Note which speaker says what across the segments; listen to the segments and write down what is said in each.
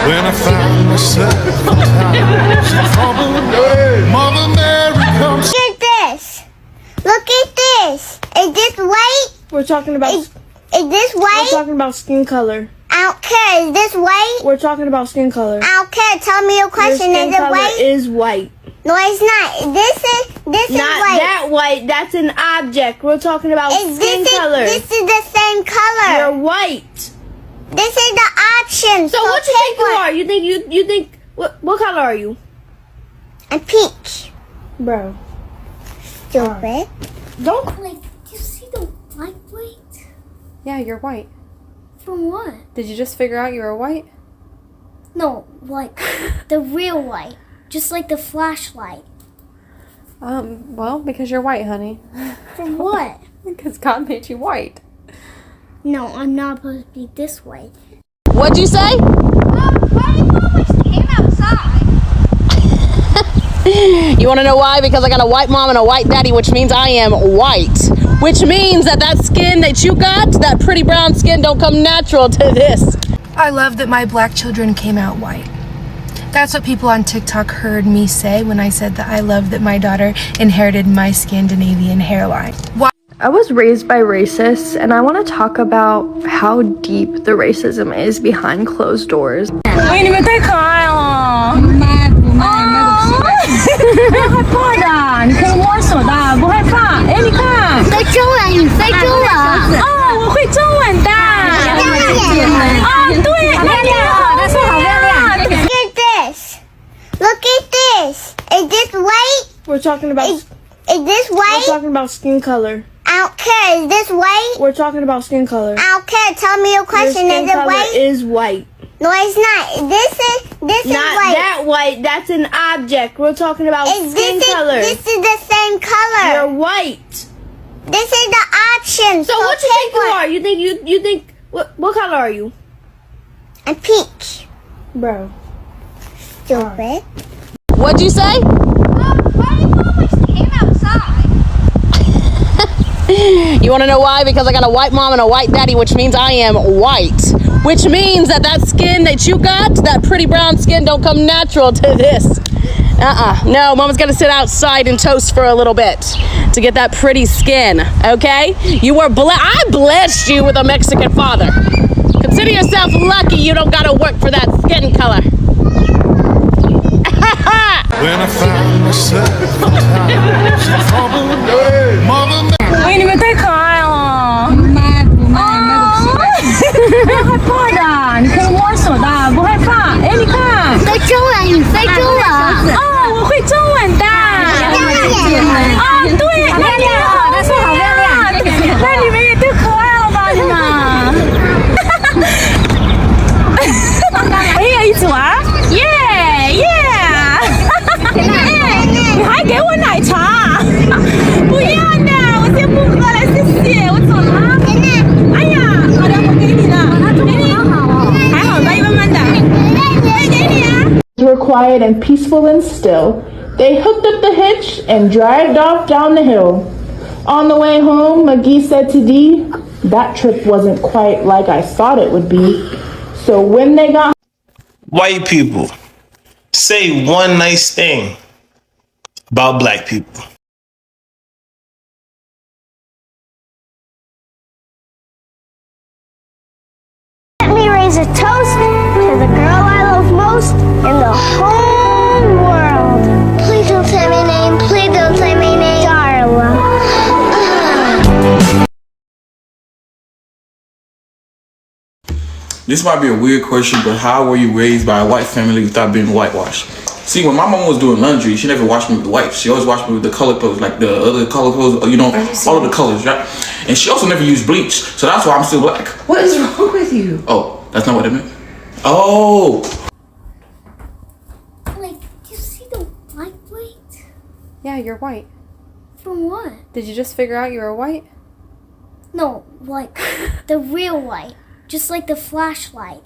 Speaker 1: When I found myself in times of trouble, Mother Mary comes.
Speaker 2: Look at this. Look at this. Is this white?
Speaker 3: We're talking about.
Speaker 2: Is this white?
Speaker 3: We're talking about skin color.
Speaker 2: I don't care. Is this white?
Speaker 3: We're talking about skin color.
Speaker 2: I don't care. Tell me your question.
Speaker 3: Your skin
Speaker 2: Is it
Speaker 3: color
Speaker 2: white?
Speaker 3: is white.
Speaker 2: No, it's not. This is
Speaker 3: Not
Speaker 2: white.
Speaker 3: that white. That's an object. We're talking about skin color.
Speaker 2: This is the same color.
Speaker 3: You're white.
Speaker 2: This is the option.
Speaker 3: So what you think you are? You think what color are you?
Speaker 2: I'm peach.
Speaker 3: Bro.
Speaker 2: Stupid.
Speaker 3: Don't.
Speaker 4: Like, do you see the white?
Speaker 5: Yeah, you're white.
Speaker 4: From what?
Speaker 5: Did you just figure out you were white?
Speaker 4: No, like the real white. Just like the flashlight.
Speaker 5: Well, because you're white, honey.
Speaker 4: From what?
Speaker 5: Because God made you white.
Speaker 4: No, I'm not supposed to be this way.
Speaker 6: What'd you say?
Speaker 2: Why do you always came outside?
Speaker 6: You want to know why? Because I got a white mom and a white daddy, which means I am white. Which means that skin that you got, that pretty brown skin, don't come natural to this.
Speaker 7: I love that my black children came out white. That's what people on TikTok heard me say when I said that I love that my daughter inherited my Scandinavian hairline.
Speaker 3: I was raised by racists, and I want to talk about how deep the racism is behind closed doors.
Speaker 8: 喂，你们太可爱了！不害怕的，你可以摸手的，不害怕。哎，你看，
Speaker 2: 非洲人，你非洲人。
Speaker 8: 哦，我会中文的。哦，对，漂亮，但是好漂亮。
Speaker 2: Look at this. Look at this. Is this white?
Speaker 3: We're talking about.
Speaker 2: Is this
Speaker 3: We're
Speaker 2: white?
Speaker 3: talking about skin color.
Speaker 2: I don't care. Is this white?
Speaker 3: We're talking about skin color.
Speaker 2: I don't care. Tell me your
Speaker 3: Your
Speaker 2: question.
Speaker 3: skin
Speaker 2: Is it
Speaker 3: color
Speaker 2: white?
Speaker 3: is white.
Speaker 2: No, it's not. This is
Speaker 3: Not
Speaker 2: white.
Speaker 3: that white. That's an object. We're talking about skin color.
Speaker 2: This is the same color.
Speaker 3: You're white.
Speaker 2: This is the option.
Speaker 3: So what you think you are? You think what color are you?
Speaker 2: I'm peach.
Speaker 3: Bro.
Speaker 2: Stupid.
Speaker 6: What'd you say?
Speaker 2: Why do you always came outside?
Speaker 6: You want to know why? Because I got a white mom and a white daddy, which means I am white. Which means that skin that you got, that pretty brown skin, don't come natural to this. No, mama's got to sit outside and toast for a little bit to get that pretty skin, okay? You were I blessed you with a Mexican father. Consider yourself lucky you don't got to work for that skin color.
Speaker 1: When I found myself in times of trouble, Mother Mary.
Speaker 8: 喂，你们太可爱了。不害怕的，你可以摸手的，不害怕。哎，你看，
Speaker 2: 非洲人，你非洲人。
Speaker 8: 哦，我会中文的。哦，对，漂亮，但是好漂亮。那你们也太可爱了吧，你们。哎呀，一起玩，耶耶！你还给我奶茶？不要的，我先不喝了，谢谢，我走了。哎呀，好的，我给你的，给你，还好吧，慢慢的。给你啊。
Speaker 9: Were quiet and peaceful and still. They hooked up the hitch and dragged off down the hill. On the way home, McGee said to Dee, "That trip wasn't quite like I thought it would be." So when they got
Speaker 10: White people, say one nice thing about black people.
Speaker 2: Let me raise a toast to the girl I love most in the whole world. Please don't say my name. Please don't say my name. Darla.
Speaker 11: This might be a weird question, but how were you raised by a white family without being whitewashed? See, when my mom was doing laundry, she never washed me with the whites. She always washed me with the color clothes, like the other color clothes, you know, all of the colors, right? And she also never used bleach, so that's why I'm still black.
Speaker 12: What is wrong with you?
Speaker 11: Oh, that's not what I meant. Oh!
Speaker 4: Like, do you see the white?
Speaker 5: Yeah, you're white.
Speaker 4: From what?
Speaker 5: Did you just figure out you were white?
Speaker 4: No, like the real white. Just like the flashlight.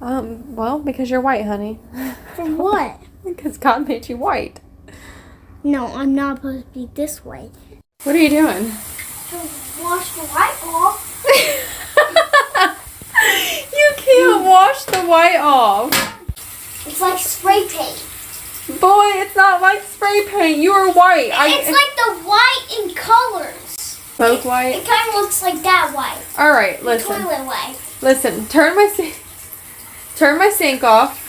Speaker 5: Well, because you're white, honey.
Speaker 4: From what?
Speaker 5: Because God made you white.
Speaker 4: No, I'm not supposed to be this way.
Speaker 5: What are you doing?
Speaker 4: To wash the light off.
Speaker 5: You can't. can't wash the white off.
Speaker 4: It's like spray paint.
Speaker 5: Boy, it's not like spray paint. You are white.
Speaker 4: It's like the white in colors.
Speaker 5: Both white?
Speaker 4: It kind of looks like that white.
Speaker 5: Alright, listen.
Speaker 4: Toilet white.
Speaker 5: Listen, turn my sink off.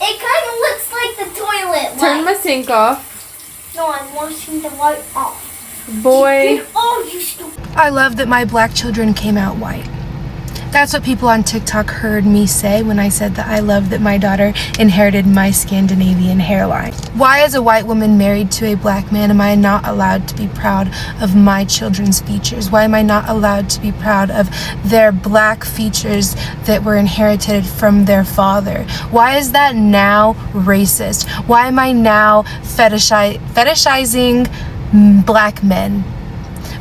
Speaker 4: It kind of looks like the toilet white.
Speaker 5: Turn my sink off.
Speaker 4: No, I'm washing the white off.
Speaker 5: Boy.
Speaker 4: Oh, you stupid.
Speaker 7: I love that my black children came out white. That's what people on TikTok heard me say when I said that I love that my daughter inherited my Scandinavian hairline. Why, as a white woman married to a black man, am I not allowed to be proud of my children's features? Why am I not allowed to be proud of their black features that were inherited from their father? Why is that now racist? Why am I now fetishizing black men?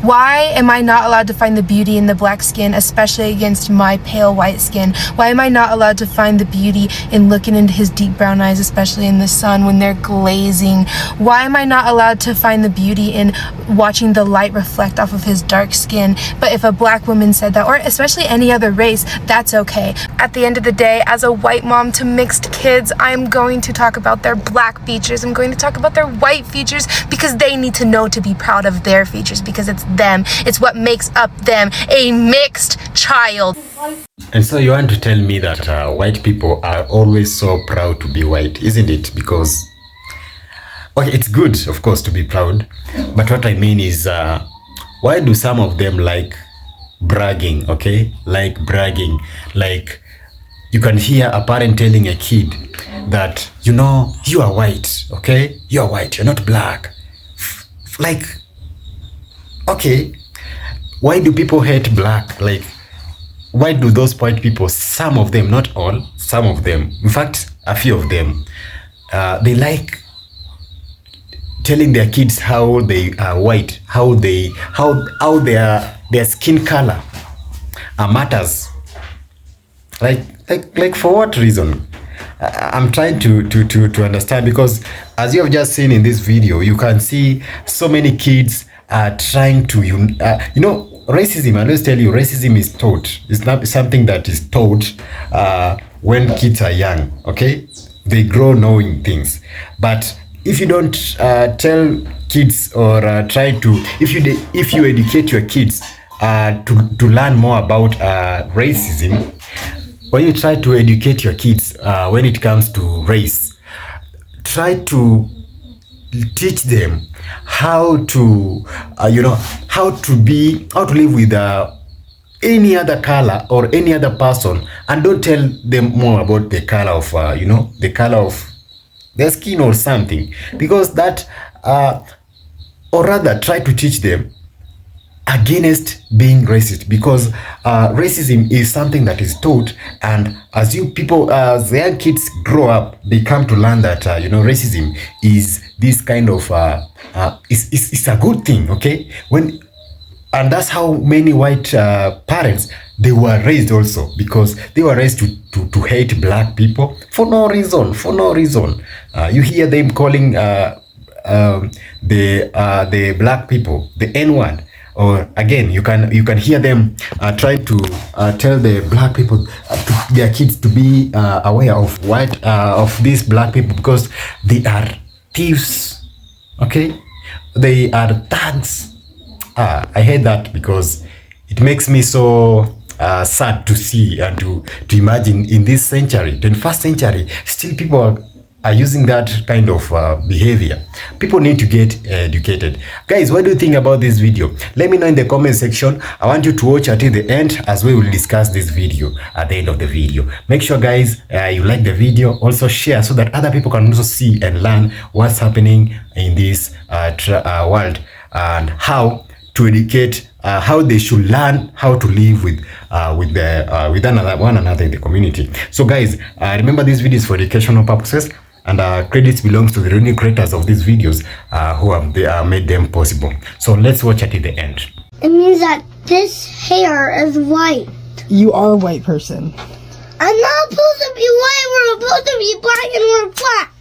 Speaker 7: Why am I not allowed to find the beauty in the black skin, especially against my pale white skin? Why am I not allowed to find the beauty in looking into his deep brown eyes, especially in the sun when they're glazing? Why am I not allowed to find the beauty in watching the light reflect off of his dark skin? But if a black woman said that, or especially any other race, that's okay. At the end of the day, as a white mom to mixed kids, I'm going to talk about their black features. I'm going to talk about their white features because they need to know to be proud of their features, because it's them. It's what makes up them, a mixed child.
Speaker 12: And so you want to tell me that white people are always so proud to be white, isn't it? Because, okay, it's good, of course, to be proud. But what I mean is, why do some of them like bragging, okay? Like bragging. Like, you can hear a parent telling a kid that, you know, you are white, okay? You are white, you're not black. Like, okay, why do people hate black? Like, why do those white people, some of them, not all, some of them, in fact, a few of them, they like telling their kids how they are white, how their skin color matters. Like for what reason? I'm trying to understand, because as you have just seen in this video, you can see so many kids are trying to, you know, racism, I always tell you, racism is taught. It's not something that is taught when kids are young, okay? They grow knowing things. But if you don't tell kids or try to, if you educate your kids to learn more about racism, when you try to educate your kids when it comes to race, try to teach them how to how to live with any other color or any other person, and don't tell them more about the color of the color of their skin or something, because that or rather try to teach them against being racist, because racism is something that is taught, and as the young kids grow up, they come to learn that racism is this kind of it's a good thing, okay? And that's how many white parents, they were raised also, because they were raised to hate black people for no reason. You hear them calling the black people the N-word. Or again, you can hear them trying to tell the black people, their kids, to be aware of of these black people, because they are thieves, okay? They are thugs. I hate that, because it makes me so sad to see and to imagine in this century, 21st century, still people are using that kind of behavior. People need to get educated. Guys, what do you think about this video? Let me know in the comment section. I want you to watch until the end, as we will discuss this video at the end of the video. Make sure, guys, you like the video. Also share so that other people can also see and learn what's happening in this world, and how to educate, how they should learn how to live with one another in the community. So guys, remember, this video is for educational purposes, and credits belongs to the real creators of these videos who have made them possible. So let's watch it to the end.
Speaker 2: It means that this hair is white.
Speaker 13: You are a white person.
Speaker 2: I'm not supposed to be white. We're supposed to be black, and we're black.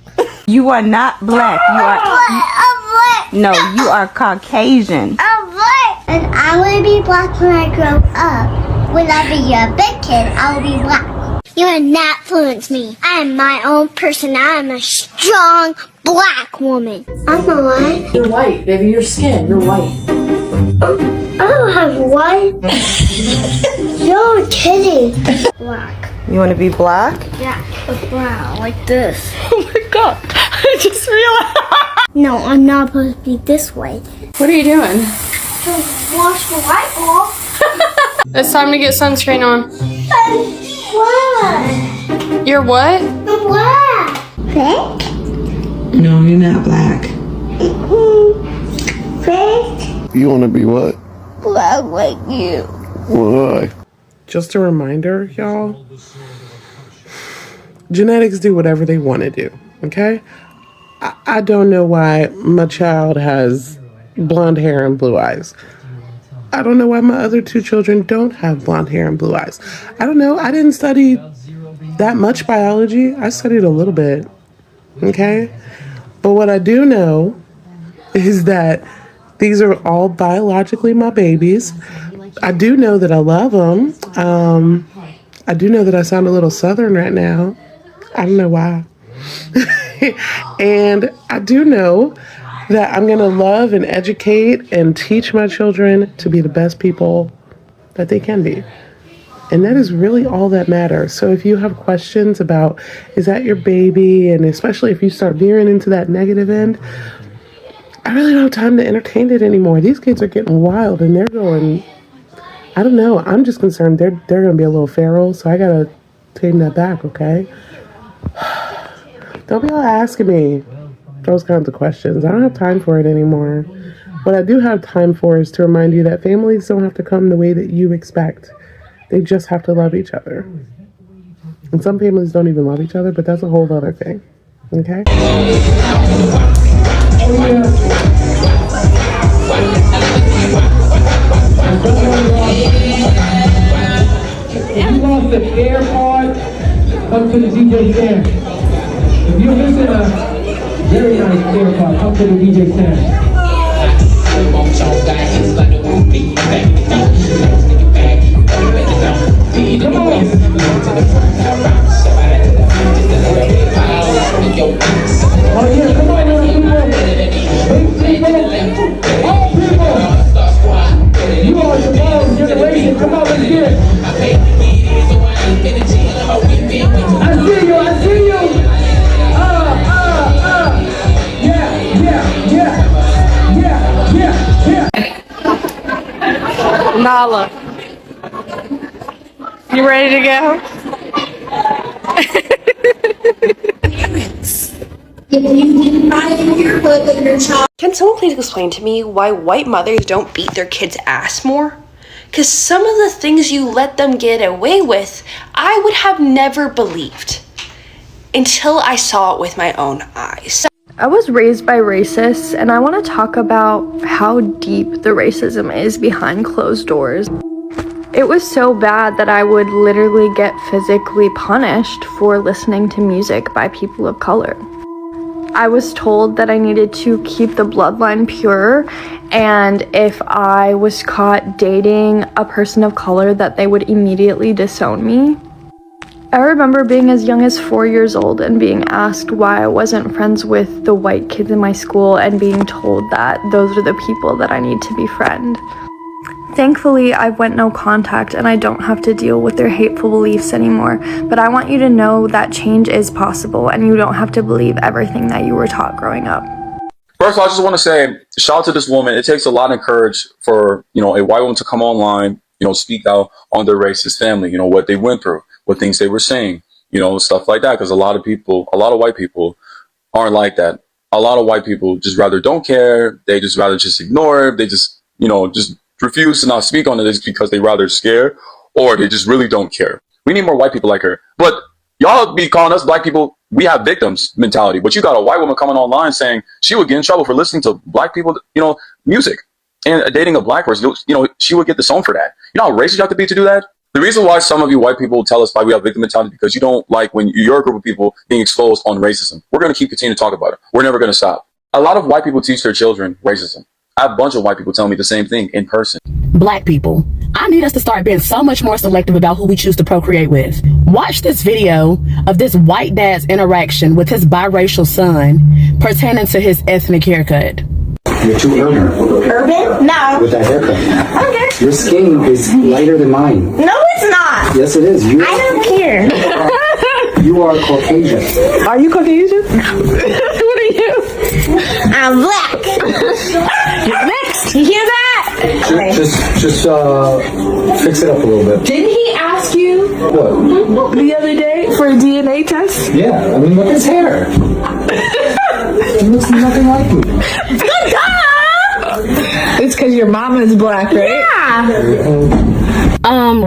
Speaker 8: You are not black. You are.
Speaker 2: I'm black.
Speaker 8: No, you are Caucasian.
Speaker 2: I'm black. And I will be black when I grow up. When I be a big kid, I will be black. You would not influence me. I am my own person. I am a strong black woman. I'm a what?
Speaker 8: You're white, baby. Your skin. You're white.
Speaker 2: I don't have white. You're kidding. Black.
Speaker 6: You want to be black?
Speaker 2: Yeah, but brown, like this.
Speaker 6: Oh my god. I just realized.
Speaker 2: No, I'm not supposed to be this way.
Speaker 5: What are you doing?
Speaker 2: To wash the light off.
Speaker 5: It's time to get sunscreen on.
Speaker 2: What?
Speaker 5: You're what?
Speaker 2: I'm black. Pink?
Speaker 8: No, you're not black.
Speaker 2: Pink?
Speaker 1: You want to be what?
Speaker 2: Black like you.
Speaker 1: Why?
Speaker 14: Just a reminder, y'all. Genetics do whatever they want to do, okay? I don't know why my child has blonde hair and blue eyes. I don't know why my other two children don't have blonde hair and blue eyes. I don't know. I didn't study that much biology. I studied a little bit, okay? But what I do know is that these are all biologically my babies. I do know that I love them. I do know that I sound a little Southern right now. I don't know why. And I do know that I'm going to love and educate and teach my children to be the best people that they can be. And that is really all that matters. So if you have questions about, is that your baby? And especially if you start veering into that negative end, I really don't have time to entertain it anymore. These kids are getting wild and they're going, I don't know. I'm just concerned they're going to be a little feral. So I got to tame that back, okay? Don't be all asking me those kinds of questions. I don't have time for it anymore. What I do have time for is to remind you that families don't have to come the way that you expect. They just have to love each other. And some families don't even love each other, but that's a whole other thing. Okay?
Speaker 15: If you lost the air part, come to the DJ stand. If you're missing a very nice air part, come to the DJ stand. Come on. Oh yeah, come on, little people. Big people. All people. You are tomorrow's generation. Come on, let's get it. I see you, I see you. Yeah.
Speaker 5: Nala. You ready to go?
Speaker 16: Can someone please explain to me why white mothers don't beat their kids' ass more? Because some of the things you let them get away with, I would have never believed until I saw it with my own eyes.
Speaker 3: I was raised by racists, and I want to talk about how deep the racism is behind closed doors. It was so bad that I would literally get physically punished for listening to music by people of color. I was told that I needed to keep the bloodline pure, and if I was caught dating a person of color, that they would immediately disown me. I remember being as young as 4 years old and being asked why I wasn't friends with the white kids in my school and being told that those are the people that I need to befriend. Thankfully, I went no contact and I don't have to deal with their hateful beliefs anymore, but I want you to know that change is possible and you don't have to believe everything that you were taught growing up.
Speaker 11: First of all, I just want to say, shout out to this woman. It takes a lot of courage for, a white woman to come online, speak out on their racist family, what they went through, what things they were saying, stuff like that. Because a lot of white people aren't like that. A lot of white people just rather don't care. They just rather just ignore it. They just, just refuse to not speak on it because they rather scared or they just really don't care. We need more white people like her. But y'all be calling us black people, we have victims mentality. But you got a white woman coming online saying she would get in trouble for listening to black people, music and dating a black person. She would get disowned for that. You know how racist you have to be to do that? The reason why some of you white people tell us why we have victim mentality because you don't like when you're a group of people being exposed on racism. We're going to keep continuing to talk about it. We're never going to stop. A lot of white people teach their children racism. I have a bunch of white people telling me the same thing in person.
Speaker 6: Black people, I need us to start being so much more selective about who we choose to procreate with. Watch this video of this white dad's interaction with his biracial son pertaining to his ethnic haircut.
Speaker 17: You're too urban.
Speaker 8: Urban? No.
Speaker 17: With that haircut.
Speaker 8: Okay.
Speaker 17: Your skin is lighter than mine.
Speaker 8: No, it's not.
Speaker 17: Yes, it is.
Speaker 8: I don't care.
Speaker 17: You are Caucasian.
Speaker 8: Are you Caucasian? What are you? I'm black. Next. You hear that?
Speaker 17: Just fix it up a little bit.
Speaker 8: Didn't he ask you
Speaker 17: What?
Speaker 8: the other day for a DNA test?
Speaker 17: Yeah, I mean, look at his hair. He looks nothing like me.
Speaker 8: It's because your mama is black, right?
Speaker 6: Yeah.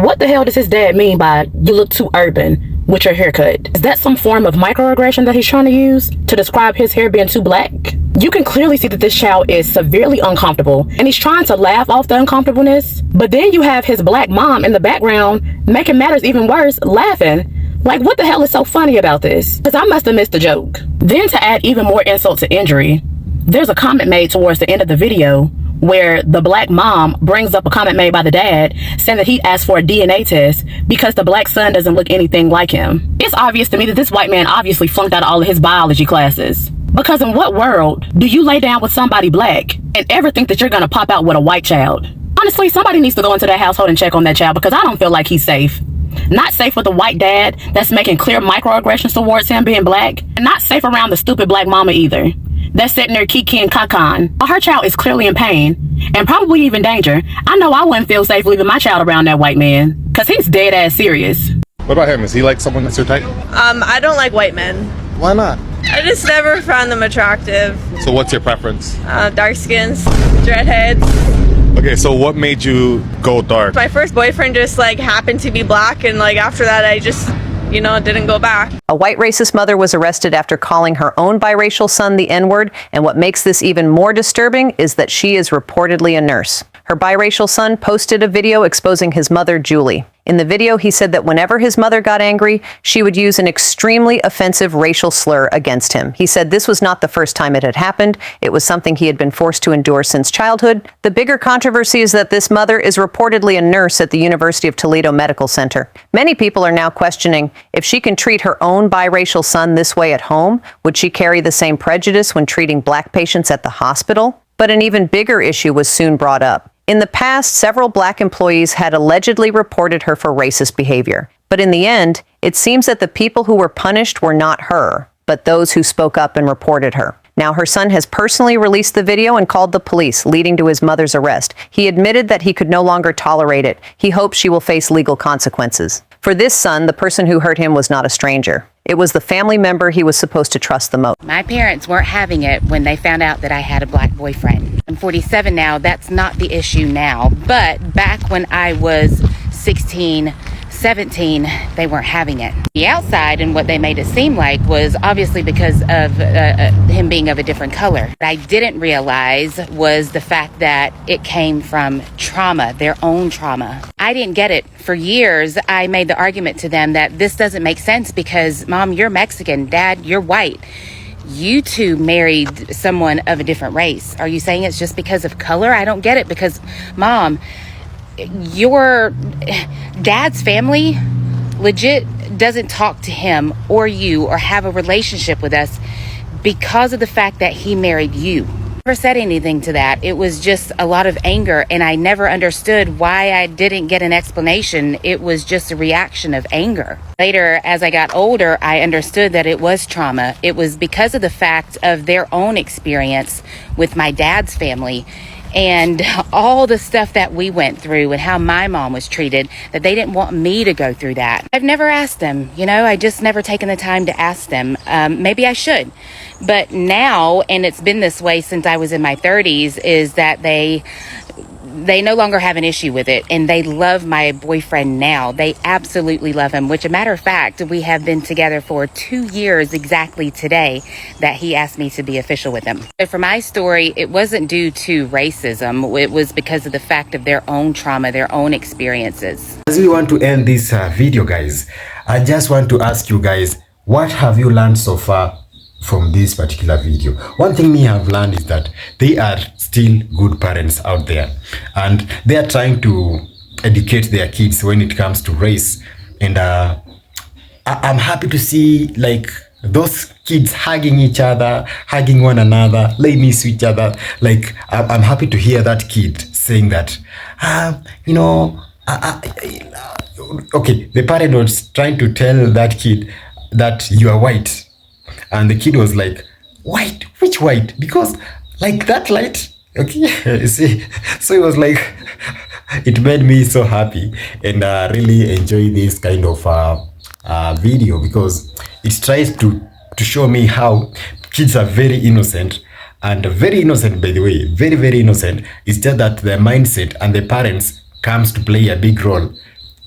Speaker 6: What the hell does his dad mean by "you look too urban" with your haircut? Is that some form of microaggression that he's trying to use to describe his hair being too black? You can clearly see that this child is severely uncomfortable and he's trying to laugh off the uncomfortableness, but then you have his black mom in the background making matters even worse, laughing. Like, what the hell is so funny about this? Because I must have missed the joke. Then to add even more insult to injury, there's a comment made towards the end of the video where the black mom brings up a comment made by the dad saying that he asked for a DNA test because the black son doesn't look anything like him. It's obvious to me that this white man obviously flunked out of all of his biology classes. Because in what world do you lay down with somebody black and ever think that you're gonna pop out with a white child? Honestly, somebody needs to go into that household and check on that child because I don't feel like he's safe. Not safe with a white dad that's making clear microaggressions towards him being black, and not safe around the stupid black mama either. That's sitting there kiki and kakan. Her child is clearly in pain and probably even danger. I know I wouldn't feel safe leaving my child around that white man because he's dead ass serious.
Speaker 18: What about him? Is he like someone that's your type?
Speaker 5: I don't like white men.
Speaker 18: Why not?
Speaker 5: I just never found them attractive.
Speaker 18: So what's your preference?
Speaker 5: Dark skins, dreadheads.
Speaker 18: Okay, so what made you go dark?
Speaker 5: My first boyfriend just like happened to be black, and like after that I just, didn't go back.
Speaker 19: A white racist mother was arrested after calling her own biracial son the N-word, and what makes this even more disturbing is that she is reportedly a nurse. Her biracial son posted a video exposing his mother, Julie. In the video, he said that whenever his mother got angry, she would use an extremely offensive racial slur against him. He said this was not the first time it had happened. It was something he had been forced to endure since childhood. The bigger controversy is that this mother is reportedly a nurse at the University of Toledo Medical Center. Many people are now questioning if she can treat her own biracial son this way at home, would she carry the same prejudice when treating black patients at the hospital? But an even bigger issue was soon brought up. In the past, several black employees had allegedly reported her for racist behavior. But in the end, it seems that the people who were punished were not her, but those who spoke up and reported her. Now, her son has personally released the video and called the police, leading to his mother's arrest. He admitted that he could no longer tolerate it. He hopes she will face legal consequences. For this son, the person who hurt him was not a stranger. It was the family member he was supposed to trust the most.
Speaker 20: My parents weren't having it when they found out that I had a black boyfriend. I'm 47 now. That's not the issue now. But back when I was 16, 17, they weren't having it. The outside and what they made it seem like was obviously because of him being of a different color. What I didn't realize was the fact that it came from trauma, their own trauma. I didn't get it. For years, I made the argument to them that this doesn't make sense because, Mom, you're Mexican, Dad, you're white. You two married someone of a different race. Are you saying it's just because of color? I don't get it because, Mom, your dad's family legit doesn't talk to him or you or have a relationship with us because of the fact that he married you. Never said anything to that. It was just a lot of anger, and I never understood why I didn't get an explanation. It was just a reaction of anger. Later, as I got older, I understood that it was trauma. It was because of the fact of their own experience with my dad's family and all the stuff that we went through and how my mom was treated, that they didn't want me to go through that. I've never asked them, I just never taken the time to ask them. Maybe I should. But now, and it's been this way since I was in my 30s, is that they no longer have an issue with it, and they love my boyfriend now. They absolutely love him, which, a matter of fact, we have been together for 2 years exactly today that he asked me to be official with him. But for my story, it wasn't due to racism. It was because of the fact of their own trauma, their own experiences.
Speaker 12: As we want to end this video, guys, I just want to ask you guys, what have you learned so far from this particular video. One thing me have learned is that they are still good parents out there, and they are trying to educate their kids when it comes to race. And I'm happy to see like those kids hugging each other, hugging one another, laying next to each other. Like I'm happy to hear that kid saying that, you know, okay, the parent was trying to tell that kid that you are white, and the kid was like, white? Which white? Because like that light, okay, you see. So it was like, it made me so happy, and really enjoy this kind of video, because it tries to show me how kids are very innocent, and very innocent, by the way, very, very innocent. It's just that their mindset and the parents comes to play a big role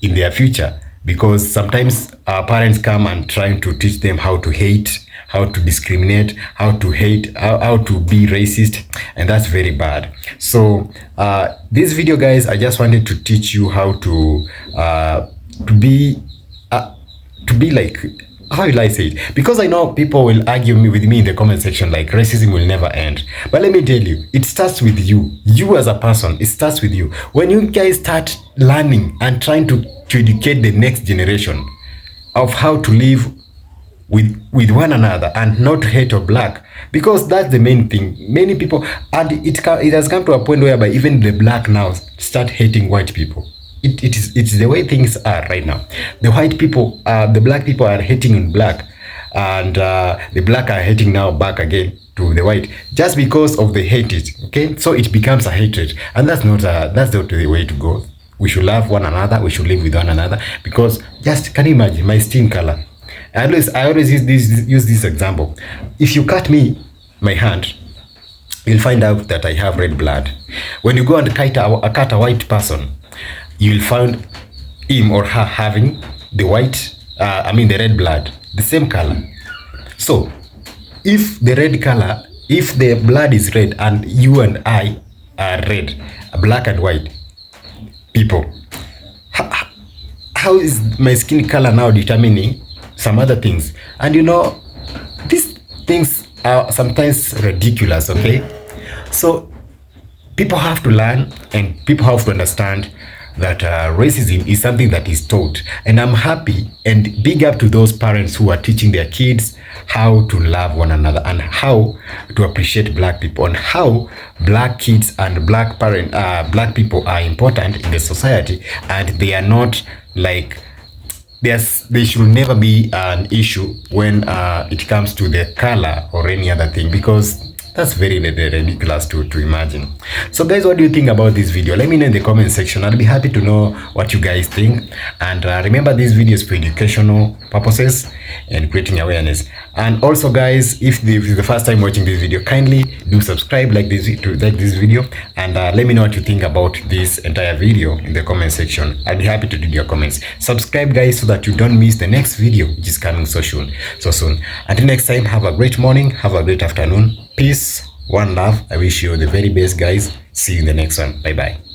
Speaker 12: in their future, because sometimes our parents come and trying to teach them how to hate, how to discriminate, how to hate, how to be racist, and that's very bad. So this video, guys, I just wanted to teach you how to be like, how will I say it? Because I know people will argue with me in the comment section like racism will never end. But let me tell you, it starts with you. You as a person, it starts with you. When you guys start learning and trying to educate the next generation of how to live with one another and not hate or black, because that's the main thing. Many people, and it has come to a point whereby even the black now start hating white people. It's the way things are right now. The white people, the black people are hating on black, and the black are hating now back again to the white, just because of the hatred. Okay, so it becomes a hatred, and that's not the way to go. We should love one another. We should live with one another, because just can you imagine my skin color? I always use this example. If you cut me, my hand, you'll find out that I have red blood. When you go and cut a white person, you'll find him or her having the white, the red blood, the same color. So if the red color, if the blood is red and you and I are red, black and white people, how is my skin color now determining some other things? And you know, these things are sometimes ridiculous, okay? So people have to learn, and people have to understand that racism is something that is taught. And I'm happy and big up to those parents who are teaching their kids how to love one another and how to appreciate black people, and how black kids and black people are important in the society, and they are not like, they should never be an issue when it comes to the color or any other thing, because that's very ridiculous to imagine. So guys, what do you think about this video? Let me know in the comment section. I'll be happy to know what you guys think. And remember, this video is for educational purposes and creating awareness. And also guys, if this is the first time watching this video, kindly do subscribe, like this video, and let me know what you think about this entire video in the comment section. I'll be happy to read your comments. Subscribe guys, so that you don't miss the next video, which is coming so soon. Until next time, have a great morning, have a great afternoon. Peace, one love. I wish you the very best guys. See you in the next one. Bye bye.